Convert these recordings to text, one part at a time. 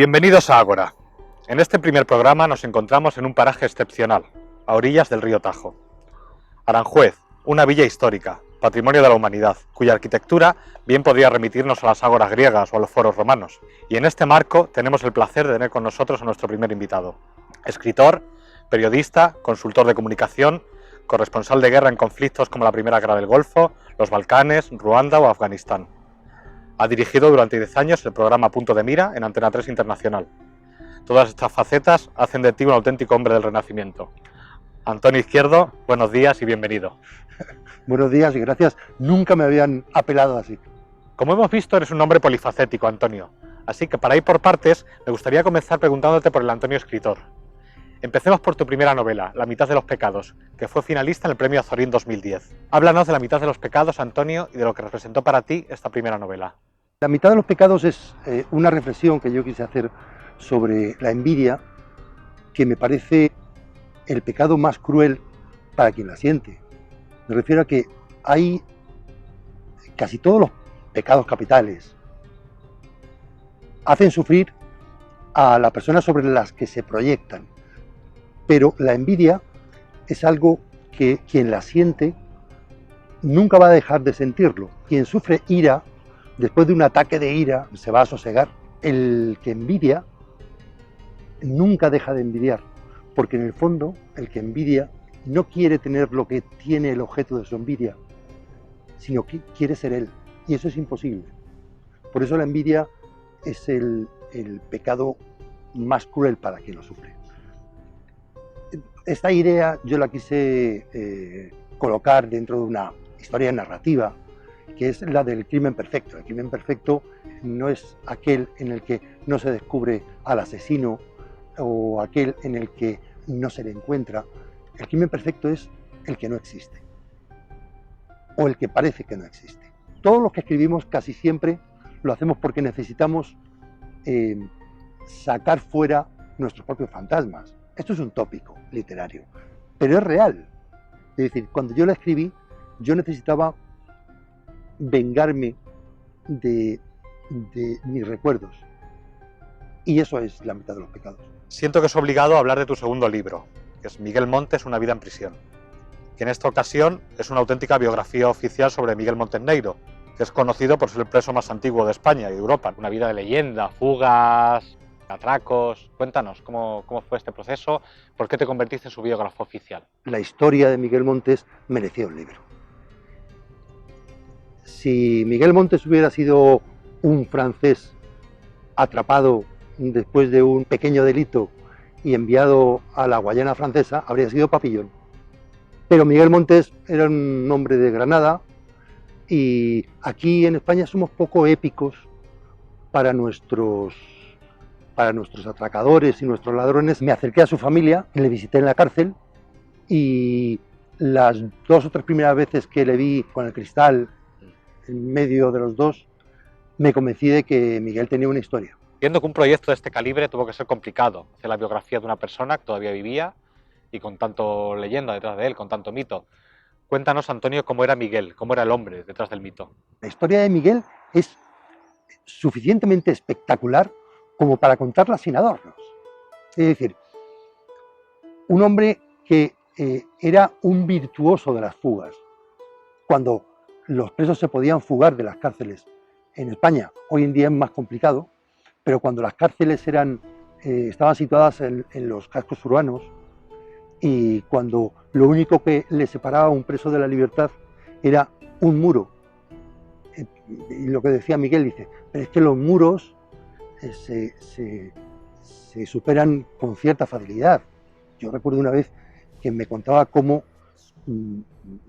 Bienvenidos a Ágora. En este primer programa nos encontramos en un paraje excepcional, a orillas del río Tajo. Aranjuez, una villa histórica, patrimonio de la humanidad, cuya arquitectura bien podría remitirnos a las ágoras griegas o a los foros romanos. Y en este marco tenemos el placer de tener con nosotros a nuestro primer invitado. Escritor, periodista, consultor de comunicación, corresponsal de guerra en conflictos como la Primera Guerra del Golfo, los Balcanes, Ruanda o Afganistán. Ha dirigido durante 10 años el programa Punto de Mira en Antena 3 Internacional. Todas estas facetas hacen de ti un auténtico hombre del Renacimiento. Antonio Izquierdo, buenos días y bienvenido. Buenos días y gracias. Nunca me habían apelado así. Como hemos visto, eres un hombre polifacético, Antonio. Así que para ir por partes, me gustaría comenzar preguntándote por el Antonio escritor. Empecemos por tu primera novela, La mitad de los pecados, que fue finalista en el Premio Azorín 2010. Háblanos de La mitad de los pecados, Antonio, y de lo que representó para ti esta primera novela. La mitad de los pecados es una reflexión que yo quise hacer sobre la envidia, que me parece el pecado más cruel para quien la siente. Me refiero a que hay casi todos los pecados capitales hacen sufrir a la persona sobre las que se proyectan, pero la envidia es algo que quien la siente nunca va a dejar de sentirlo. Quien sufre ira, después de un ataque de ira, se va a sosegar. El que envidia nunca deja de envidiar, porque en el fondo el que envidia no quiere tener lo que tiene el objeto de su envidia, sino que quiere ser él, y eso es imposible. Por eso la envidia es el pecado más cruel para quien lo sufre. Esta idea yo la quise colocar dentro de una historia narrativa, que es la del crimen perfecto. El crimen perfecto no es aquel en el que no se descubre al asesino o aquel en el que no se le encuentra. El crimen perfecto es el que no existe, o el que parece que no existe. Todos los que escribimos casi siempre lo hacemos porque necesitamos sacar fuera nuestros propios fantasmas. Esto es un tópico literario, pero es real. Es decir, cuando yo la escribí, yo necesitaba vengarme de mis recuerdos. Y eso es la mitad de los pecados. Siento que es obligado a hablar de tu segundo libro, que es Miguel Montes, una vida en prisión, que en esta ocasión es una auténtica biografía oficial sobre Miguel Montes Neiro, que es conocido por ser el preso más antiguo de España y de Europa. Una vida de leyenda, fugas, atracos. Cuéntanos, ¿cómo fue este proceso? ¿Por qué te convertiste en su biógrafo oficial? La historia de Miguel Montes merecía un libro. Si Miguel Montes hubiera sido un francés atrapado después de un pequeño delito y enviado a la Guayana francesa, habría sido Papillón. Pero Miguel Montes era un hombre de Granada y aquí en España somos poco épicos para nuestros atracadores y nuestros ladrones. Me acerqué a su familia, le visité en la cárcel y las 2 o 3 primeras veces que le vi con el cristal en medio de los dos, me convencí de que Miguel tenía una historia. Entiendo que un proyecto de este calibre tuvo que ser complicado, hacer la biografía de una persona que todavía vivía y con tanto leyenda detrás de él, con tanto mito. Cuéntanos, Antonio, cómo era Miguel, cómo era el hombre detrás del mito. La historia de Miguel es suficientemente espectacular como para contarla sin adornos. Es decir, un hombre que era un virtuoso de las fugas. Cuando los presos se podían fugar de las cárceles en España, hoy en día es más complicado, pero cuando las cárceles estaban situadas en los cascos urbanos y cuando lo único que le separaba a un preso de la libertad era un muro, y lo que decía Miguel, dice, pero es que los muros se superan con cierta facilidad. Yo recuerdo una vez que me contaba cómo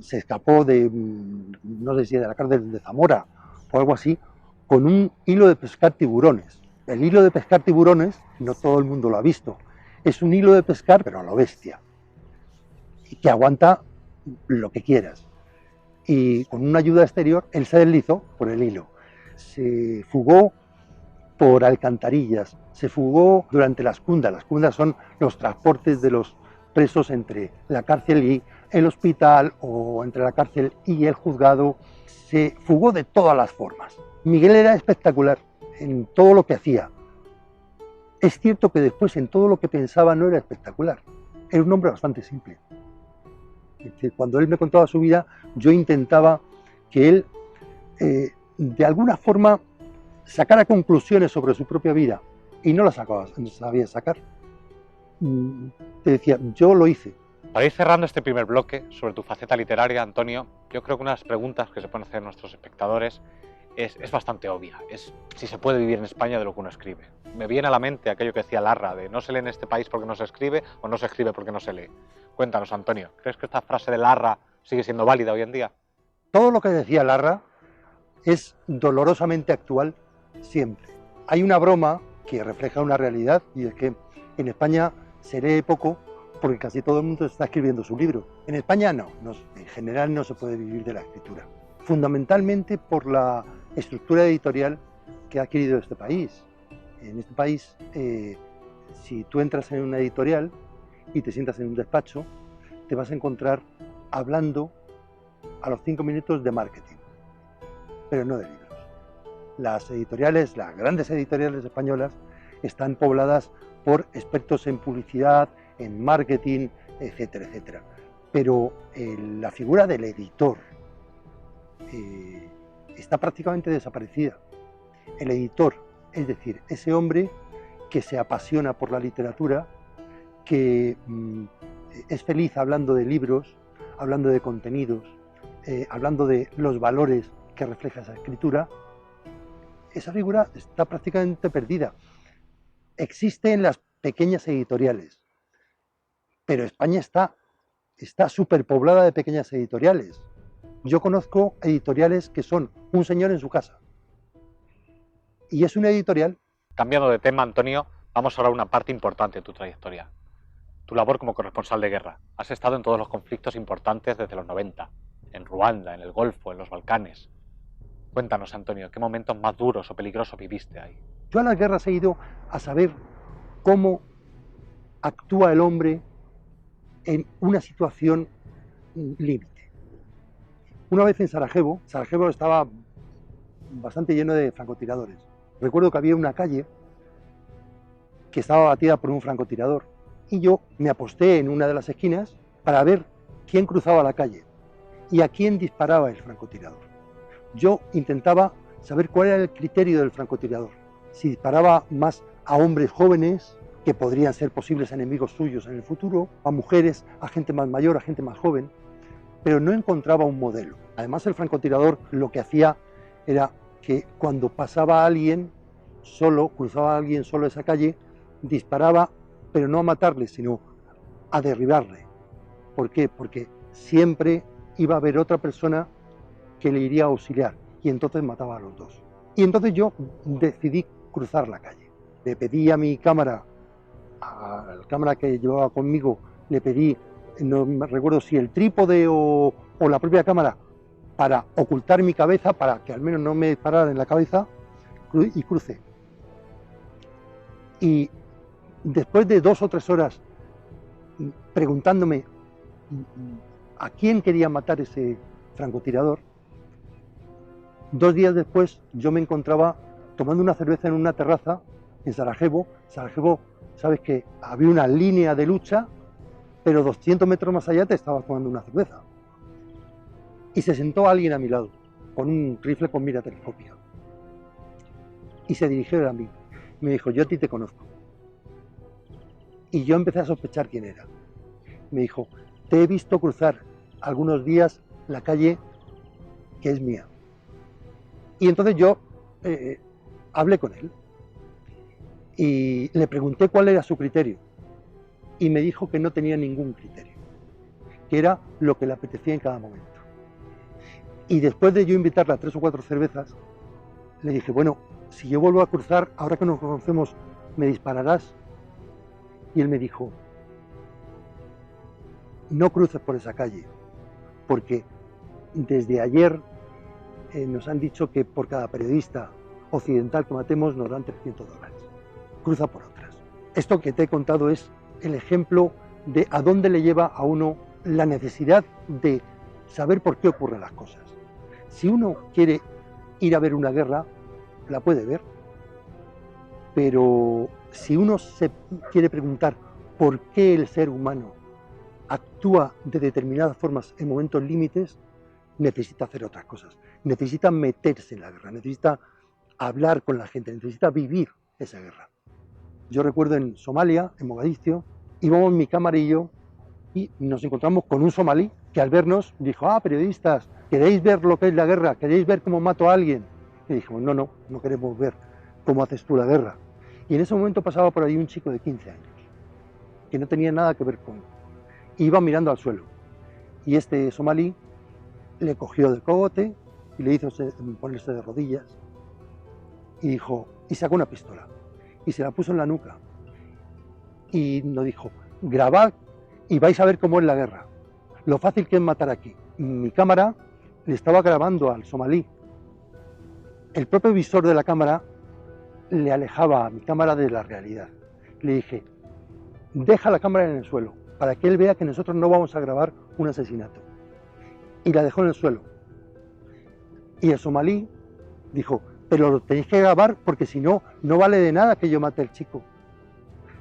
se escapó no sé si de la cárcel de Zamora o algo así, con un hilo de pescar tiburones. El hilo de pescar tiburones, no todo el mundo lo ha visto, es un hilo de pescar, pero a lo bestia, y que aguanta lo que quieras. Y con una ayuda exterior, él se deslizó por el hilo. Se fugó por alcantarillas, se fugó durante las cundas. Las cundas son los transportes de los presos entre la cárcel y el hospital o entre la cárcel y el juzgado. Se fugó de todas las formas. Miguel era espectacular en todo lo que hacía. Es cierto que después en todo lo que pensaba no era espectacular, era un hombre bastante simple. Cuando él me contaba su vida, yo intentaba que él, de alguna forma, sacara conclusiones sobre su propia vida, y no las sabía sacar. Te decía, yo lo hice. Para ir cerrando este primer bloque sobre tu faceta literaria, Antonio, yo creo que una de las preguntas que se pueden hacer nuestros espectadores es bastante obvia, es si se puede vivir en España de lo que uno escribe. Me viene a la mente aquello que decía Larra, de no se lee en este país porque no se escribe, o no se escribe porque no se lee. Cuéntanos, Antonio, ¿crees que esta frase de Larra sigue siendo válida hoy en día? Todo lo que decía Larra es dolorosamente actual siempre. Hay una broma que refleja una realidad, y es que en España se lee poco porque casi todo el mundo está escribiendo su libro. En España no, en general no se puede vivir de la escritura. Fundamentalmente por la estructura editorial que ha adquirido este país. En este país, si tú entras en una editorial y te sientas en un despacho, te vas a encontrar hablando a los 5 minutos de marketing, pero no de libros. Las editoriales, las grandes editoriales españolas, están pobladas por expertos en publicidad, en marketing, etcétera, etcétera. Pero la figura del editor está prácticamente desaparecida. El editor, es decir, ese hombre que se apasiona por la literatura, que es feliz hablando de libros, hablando de contenidos, hablando de los valores que refleja esa escritura, esa figura está prácticamente perdida. Existe en las pequeñas editoriales, pero España está superpoblada de pequeñas editoriales. Yo conozco editoriales que son un señor en su casa. Y es una editorial. Cambiando de tema, Antonio, vamos ahora a una parte importante de tu trayectoria. Tu labor como corresponsal de guerra. Has estado en todos los conflictos importantes desde los 90, en Ruanda, en el Golfo, en los Balcanes. Cuéntanos, Antonio, ¿qué momentos más duros o peligrosos viviste ahí? Yo a las guerras he ido a saber cómo actúa el hombre en una situación límite. Una vez en Sarajevo estaba bastante lleno de francotiradores. Recuerdo que había una calle que estaba batida por un francotirador y yo me aposté en una de las esquinas para ver quién cruzaba la calle y a quién disparaba el francotirador. Yo intentaba saber cuál era el criterio del francotirador, si disparaba más a hombres jóvenes que podrían ser posibles enemigos suyos en el futuro, a mujeres, a gente más mayor, a gente más joven, pero no encontraba un modelo. Además, el francotirador lo que hacía era que cuando pasaba alguien solo, cruzaba a alguien solo esa calle, disparaba, pero no a matarle, sino a derribarle. ¿Por qué? Porque siempre iba a haber otra persona que le iría a auxiliar y entonces mataba a los dos. Y entonces yo decidí cruzar la calle. Le pedí a mi cámara, a la cámara que llevaba conmigo, le pedí, no me recuerdo si el trípode o la propia cámara, para ocultar mi cabeza, para que al menos no me disparara en la cabeza, y crucé. Y después de 2 o 3 horas preguntándome a quién quería matar ese francotirador, 2 días después yo me encontraba tomando una cerveza en una terraza en Sarajevo. Sarajevo, sabes que había una línea de lucha, pero 200 metros más allá te estabas tomando una cerveza. Y se sentó alguien a mi lado, con un rifle con mira telescópica. Y se dirigió a mí. Me dijo, yo a ti te conozco. Y yo empecé a sospechar quién era. Me dijo, te he visto cruzar algunos días la calle que es mía. Y entonces yo hablé con él y le pregunté cuál era su criterio. Y me dijo que no tenía ningún criterio, que era lo que le apetecía en cada momento. Y después de yo invitarle a 3 o 4 cervezas, le dije, bueno, si yo vuelvo a cruzar, ahora que nos conocemos, ¿me dispararás? Y él me dijo, no cruces por esa calle, porque desde ayer nos han dicho que por cada periodista occidental que matemos nos dan $300. Cruza por otras. Esto que te he contado es el ejemplo de a dónde le lleva a uno la necesidad de saber por qué ocurren las cosas. Si uno quiere ir a ver una guerra, la puede ver, pero si uno se quiere preguntar por qué el ser humano actúa de determinadas formas en momentos límites, necesita hacer otras cosas, necesita meterse en la guerra, necesita hablar con la gente, necesita vivir esa guerra. Yo recuerdo en Somalia, en Mogadiscio, íbamos mi cámara y yo y nos encontramos con un somalí que al vernos dijo: periodistas, ¿queréis ver lo que es la guerra? ¿Queréis ver cómo mato a alguien? Y dijimos: no queremos ver cómo haces tú la guerra. Y en ese momento pasaba por ahí un chico de 15 años, que no tenía nada que ver con... Iba mirando al suelo. Y este somalí le cogió del cogote y le hizo ponerse de rodillas y dijo, y sacó una pistola y se la puso en la nuca y nos dijo: grabad y vais a ver cómo es la guerra, lo fácil que es matar aquí. Mi cámara le estaba grabando al somalí. El propio visor de la cámara le alejaba a mi cámara de la realidad. Le dije: deja la cámara en el suelo para que él vea que nosotros no vamos a grabar un asesinato. Y la dejó en el suelo. Y el somalí dijo: pero lo tenéis que grabar porque si no, no vale de nada que yo mate al chico.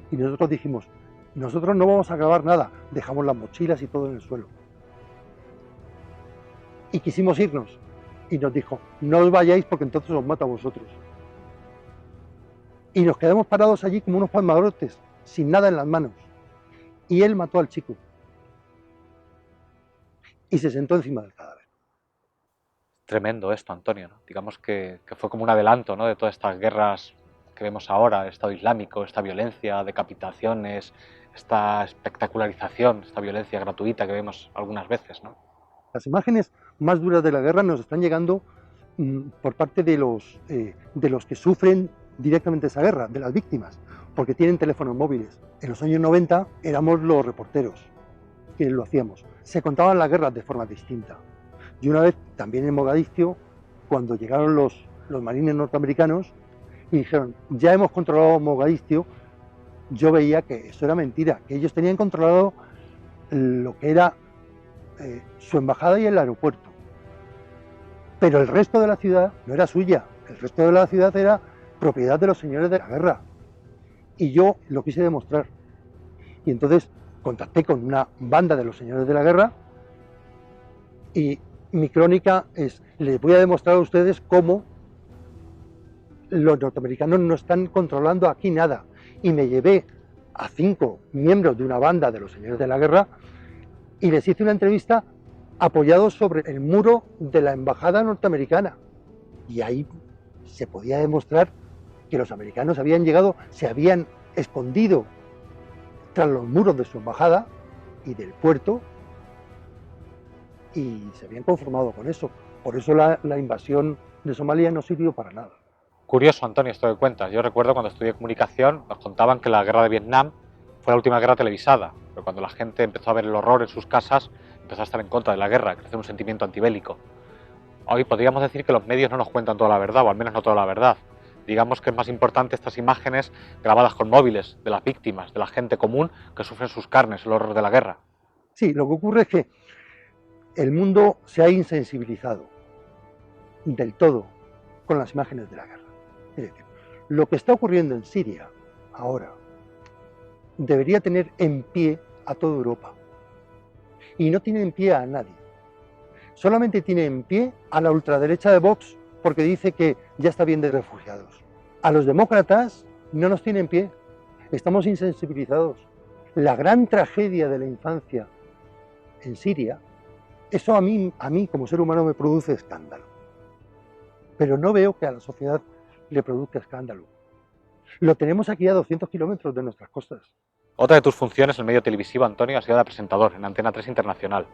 Y nosotros dijimos: nosotros no vamos a grabar nada. Dejamos las mochilas y todo en el suelo. Y quisimos irnos. Y nos dijo: no os vayáis porque entonces os mato a vosotros. Y nos quedamos parados allí como unos palmadrotes, sin nada en las manos. Y él mató al chico. Y se sentó encima del cadáver. Tremendo esto, Antonio, ¿no? Digamos que fue como un adelanto, ¿no?, de todas estas guerras que vemos ahora, el Estado Islámico, esta violencia, decapitaciones, esta espectacularización, esta violencia gratuita que vemos algunas veces, ¿no? Las imágenes más duras de la guerra nos están llegando por parte de los que sufren directamente esa guerra, de las víctimas, porque tienen teléfonos móviles. En los años 90 éramos los reporteros quienes lo hacíamos. Se contaban las guerras de forma distinta. Y una vez, también en Mogadiscio, cuando llegaron los marines norteamericanos y dijeron: ya hemos controlado Mogadiscio, yo veía que eso era mentira, que ellos tenían controlado lo que era su embajada y el aeropuerto. Pero el resto de la ciudad no era suya, el resto de la ciudad era propiedad de los señores de la guerra. Y yo lo quise demostrar. Y entonces contacté con una banda de los señores de la guerra y mi crónica es: les voy a demostrar a ustedes cómo los norteamericanos no están controlando aquí nada. Y me llevé a 5 miembros de una banda de los señores de la guerra y les hice una entrevista apoyados sobre el muro de la embajada norteamericana. Y ahí se podía demostrar que los americanos habían llegado, se habían escondido tras los muros de su embajada y del puerto y se habían conformado con eso. Por eso la invasión de Somalia no sirvió para nada. Curioso, Antonio, esto que cuentas. Yo recuerdo cuando estudié comunicación, nos contaban que la guerra de Vietnam fue la última guerra televisada, pero cuando la gente empezó a ver el horror en sus casas, empezó a estar en contra de la guerra, creció un sentimiento antibélico. Hoy podríamos decir que los medios no nos cuentan toda la verdad, o al menos no toda la verdad. Digamos que es más importante estas imágenes grabadas con móviles de las víctimas, de la gente común que sufre en sus carnes el horror de la guerra. Sí, lo que ocurre es que el mundo se ha insensibilizado del todo con las imágenes de la guerra. Es decir, lo que está ocurriendo en Siria ahora debería tener en pie a toda Europa. Y no tiene en pie a nadie. Solamente tiene en pie a la ultraderecha de Vox porque dice que ya está bien de refugiados. A los demócratas no nos tiene en pie. Estamos insensibilizados. La gran tragedia de la infancia en Siria, eso a mí como ser humano me produce escándalo. Pero no veo que a la sociedad le produzca escándalo. Lo tenemos aquí a 200 kilómetros de nuestras costas. Otra de tus funciones en el medio televisivo, Antonio, ha sido de presentador en Antena 3 Internacional.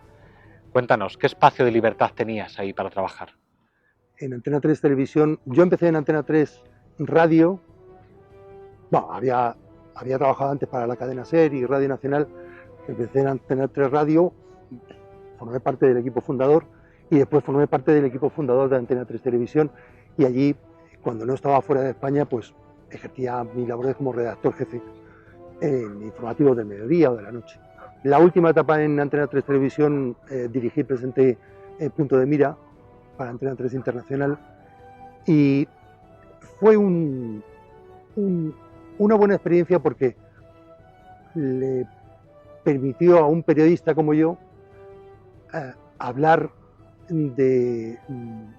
Cuéntanos, ¿qué espacio de libertad tenías ahí para trabajar? En Antena 3 Televisión, yo empecé en Antena 3 Radio. Bueno, había trabajado antes para la cadena SER y Radio Nacional. Empecé en Antena 3 Radio, formé parte del equipo fundador y después formé parte del equipo fundador de Antena 3 Televisión, y allí, cuando no estaba fuera de España, pues ejercía mi labor como redactor jefe en informativos del mediodía o de la noche. La última etapa en Antena 3 Televisión dirigí y presenté Punto de Mira para Antena 3 Internacional y fue un una buena experiencia porque le permitió a un periodista como yo hablar de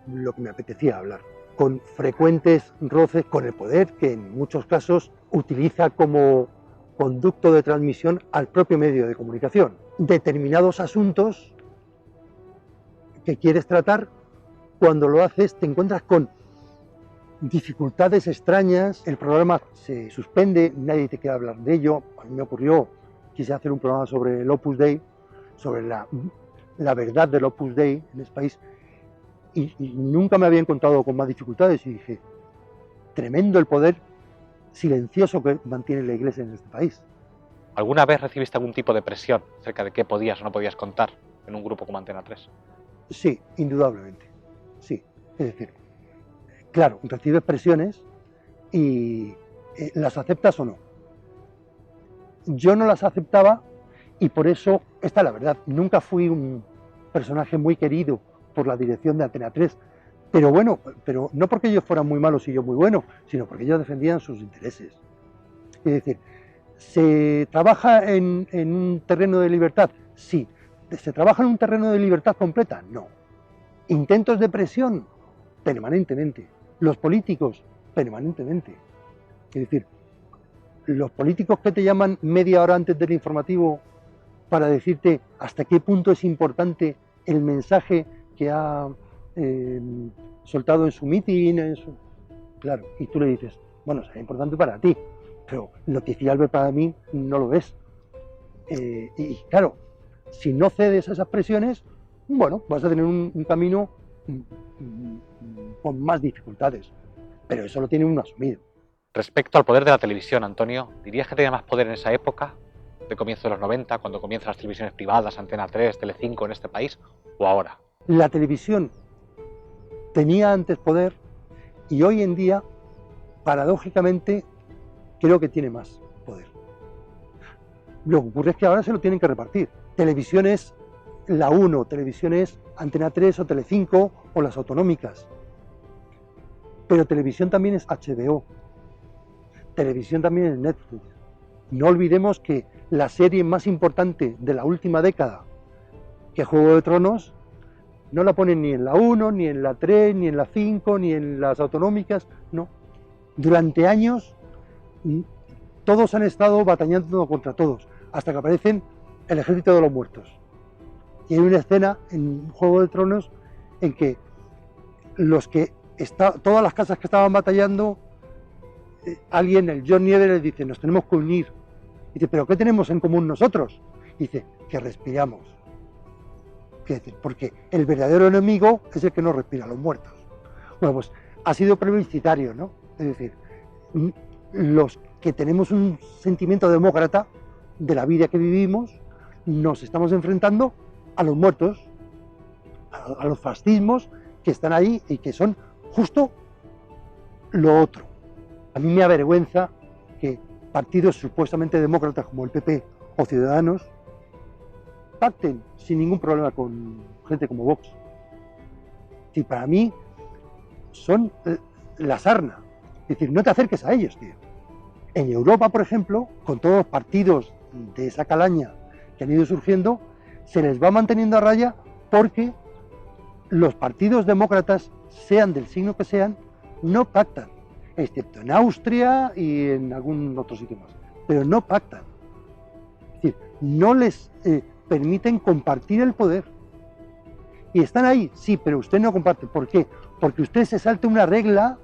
lo que me apetecía hablar, con frecuentes roces con el poder, que en muchos casos utiliza como conducto de transmisión al propio medio de comunicación. Determinados asuntos que quieres tratar, cuando lo haces te encuentras con dificultades extrañas, el programa se suspende, nadie te quiere hablar de ello. A mí me ocurrió, quise hacer un programa sobre el Opus Dei, sobre la verdad del Opus Dei en este país, y nunca me había encontrado con más dificultades, y dije, tremendo el poder silencioso que mantiene la Iglesia en este país. ¿Alguna vez recibiste algún tipo de presión acerca de qué podías o no podías contar en un grupo como Antena 3? Sí, indudablemente, sí. Es decir, claro, recibes presiones y las aceptas o no. Yo no las aceptaba y por eso, esta es la verdad, nunca fui un personaje muy querido por la dirección de Antena 3, pero bueno, pero no porque ellos fueran muy malos y yo muy bueno, sino porque ellos defendían sus intereses. Es decir, ¿se trabaja en un terreno de libertad? Sí. ¿Se trabaja en un terreno de libertad completa? No. ¿Intentos de presión? Permanentemente. ¿Los políticos? Permanentemente. Es decir, los políticos que te llaman media hora antes del informativo para decirte hasta qué punto es importante el mensaje que ha soltado en su mitin, claro, y tú le dices, bueno, será importante para ti, pero noticiable para mí no lo es. Y claro, si no cedes a esas presiones, bueno, vas a tener un camino con más dificultades, pero eso lo tiene uno asumido. Respecto al poder de la televisión, Antonio, ¿dirías que tenía más poder en esa época, de comienzo de los 90, cuando comienzan las televisiones privadas, Antena 3, Telecinco en este país, o ahora? La televisión tenía antes poder y hoy en día, paradójicamente, creo que tiene más poder. Lo que ocurre es que ahora se lo tienen que repartir. Televisión es la 1, televisión es Antena 3 o Telecinco o las autonómicas. Pero televisión también es HBO. Televisión también es Netflix. No olvidemos que la serie más importante de la última década, que es Juego de Tronos, no la ponen ni en la 1, ni en la 3, ni en la 5, ni en las autonómicas, no. Durante años todos han estado batallando contra todos, hasta que aparecen el ejército de los muertos. Y hay una escena en Juego de Tronos en que todas las casas que estaban batallando, alguien, el Jon Nieve, les dice, nos tenemos que unir. Y dice, ¿pero qué tenemos en común nosotros? Y dice, que respiramos. Porque el verdadero enemigo es el que no respira, los muertos. Bueno, pues ha sido plebiscitario, ¿no? Es decir, los que tenemos un sentimiento demócrata de la vida que vivimos, nos estamos enfrentando a los muertos, a los fascismos que están ahí y que son justo lo otro. A mí me avergüenza que partidos supuestamente demócratas como el PP o Ciudadanos pacten sin ningún problema con gente como Vox. Y para mí son la sarna. Es decir, no te acerques a ellos, tío. En Europa, por ejemplo, con todos los partidos de esa calaña que han ido surgiendo, se les va manteniendo a raya porque los partidos demócratas, sean del signo que sean, no pactan, excepto en Austria y en algún otro sitio más, pero no pactan. Es decir, no les permiten compartir el poder. Y están ahí, sí, pero usted no comparte. ¿Por qué? Porque usted se salta una regla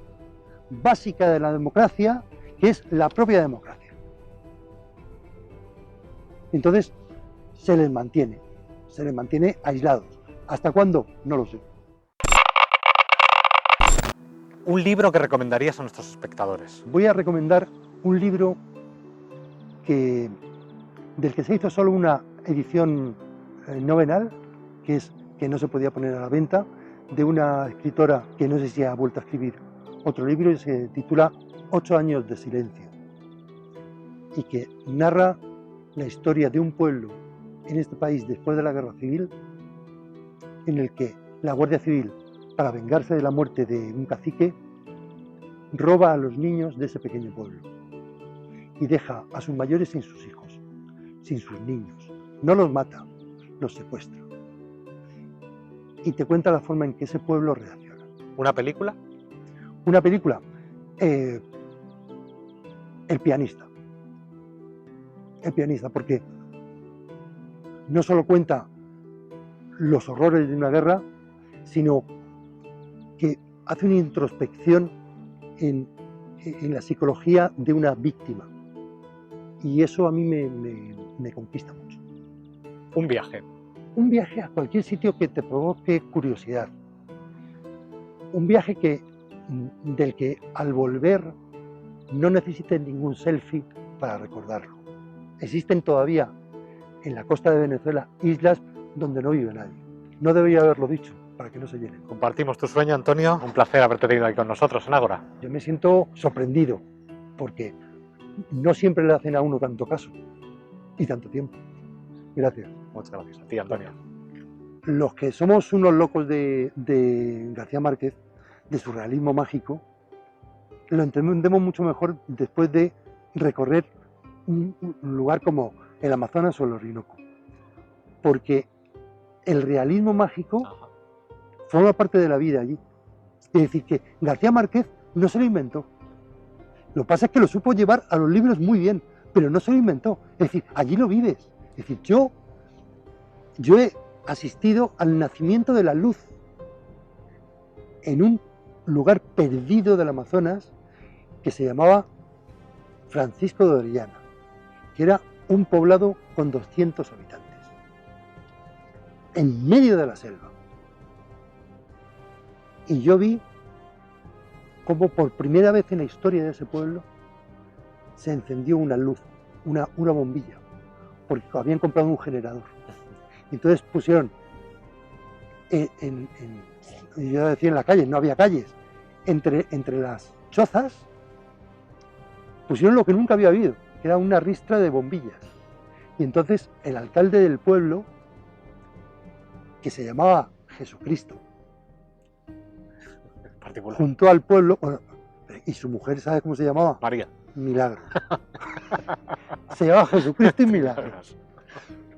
básica de la democracia, que es la propia democracia. Entonces, se les mantiene aislados. ¿Hasta cuándo? No lo sé. Un libro que recomendarías a nuestros espectadores. Voy a recomendar un libro del que se hizo solo una edición novenal, que no se podía poner a la venta, de una escritora que no sé si ha vuelto a escribir otro libro, y se titula 8 años de silencio, y que narra la historia de un pueblo en este país después de la Guerra Civil, en el que la Guardia Civil, para vengarse de la muerte de un cacique, roba a los niños de ese pequeño pueblo. y deja a sus mayores sin sus hijos, sin sus niños. No los mata, los secuestra. Y te cuenta la forma en que ese pueblo reacciona. ¿Una película? Una película, El pianista. El pianista, porque no solo cuenta los horrores de una guerra, sino que hace una introspección en la psicología de una víctima. Y eso a mí me conquista mucho. Un viaje. Un viaje a cualquier sitio que te provoque curiosidad. Un viaje del que al volver no necesites ningún selfie para recordarlo. Existen todavía en la costa de Venezuela islas donde no vive nadie. No debería haberlo dicho, para que no se llenen. Compartimos tu sueño, Antonio. Un placer haberte tenido aquí con nosotros en Ágora. Yo me siento sorprendido, porque no siempre le hacen a uno tanto caso y tanto tiempo. Gracias. Muchas gracias a ti, Antonio. Los que somos unos locos de García Márquez, de su realismo mágico, lo entendemos mucho mejor después de recorrer un lugar como el Amazonas o el Orinoco. Porque el realismo mágico forma parte de la vida allí. Es decir, que García Márquez no se lo inventó. Lo que pasa es que lo supo llevar a los libros muy bien, pero no se lo inventó. Es decir, allí lo vives. Es decir, yo he asistido al nacimiento de la luz en un lugar perdido del Amazonas que se llamaba Francisco de Orellana, que era un poblado con 200 habitantes, en medio de la selva. Y yo vi cómo por primera vez en la historia de ese pueblo se encendió una luz, una bombilla, porque habían comprado un generador. Entonces pusieron, yo decía en la calle, no había calles, entre las chozas, pusieron lo que nunca había habido, que era una ristra de bombillas. Y entonces el alcalde del pueblo, que se llamaba Jesucristo, juntó al pueblo, y su mujer, ¿sabes cómo se llamaba? María. Milagro. Se llamaba Jesucristo y Milagros.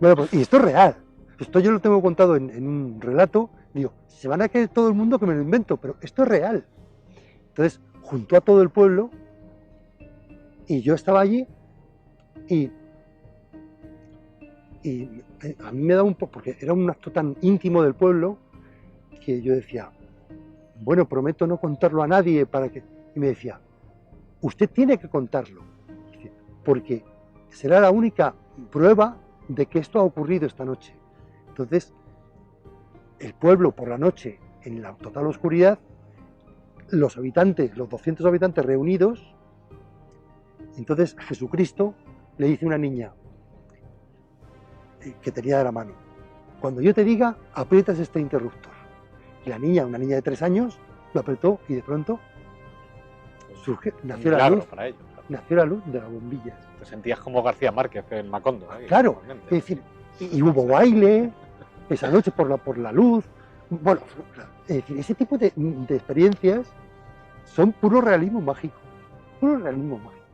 Bueno, pues, y esto es real. Esto yo lo tengo contado en un relato. Digo, se van a creer todo el mundo que me lo invento, pero esto es real. Entonces, juntó a todo el pueblo y yo estaba allí y a mí me daba un poco, porque era un acto tan íntimo del pueblo que yo decía, bueno, prometo no contarlo a nadie para que... Y me decía, usted tiene que contarlo, porque será la única prueba de que esto ha ocurrido esta noche. Entonces, el pueblo por la noche, en la total oscuridad, los habitantes, los 200 habitantes reunidos, entonces Jesucristo le dice a una niña que tenía de la mano, cuando yo te diga, aprietas este interruptor. Y la niña, una niña de 3 años, lo apretó y de pronto nació la luz. Para ellos, claro. Nació la luz de las bombillas. Te sentías como García Márquez en Macondo. Claro, es decir, y hubo baile esa noche por la luz. Bueno, es decir, ese tipo de experiencias son puro realismo mágico. Puro realismo mágico.